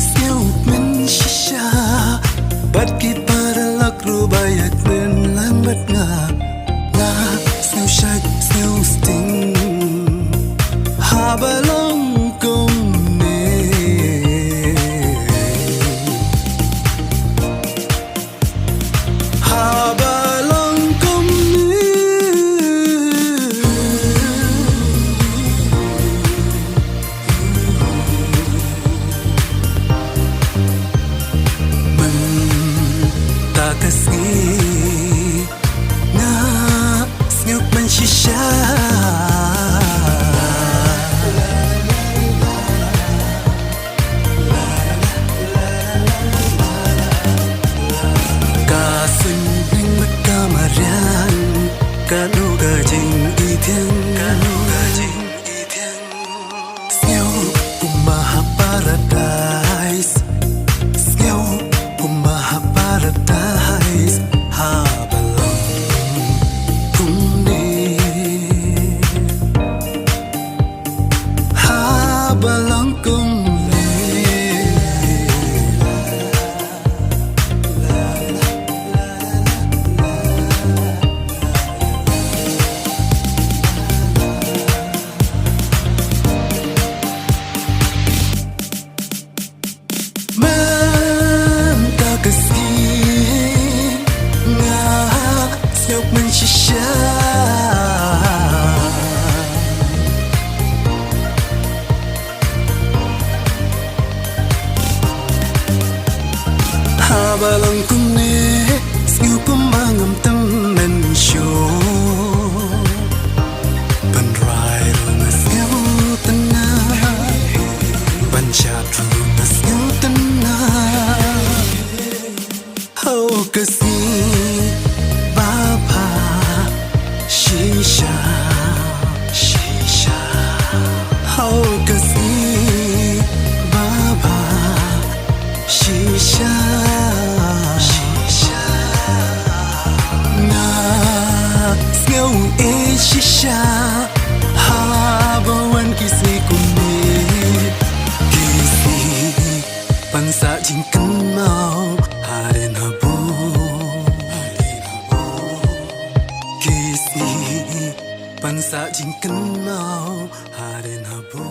Siêu mình shisha bất kỳ para lắc rubayak nên làm bất ngờ siêu sạch siêu sting ha balong công nè ha balong công kasih na snguk man shisha ka sun bring mat kamaran ka nu ga jing i thiang sngeu kumaha paradise sngeu kumaha paradise ha balong kum ne ha balong kum ne man ta kasih siêu mình shisha ha balong kum ne siêu pemangam tâm men show ban rai na siêu tana ban chat na siêu tana ho kasih Baba Shisha How kasi Baba Shisha Na Sngeu e shisha Habawan kisi kumi Kisi Pansa jingkan mau Harin habu Pansa jingkan mau harin habu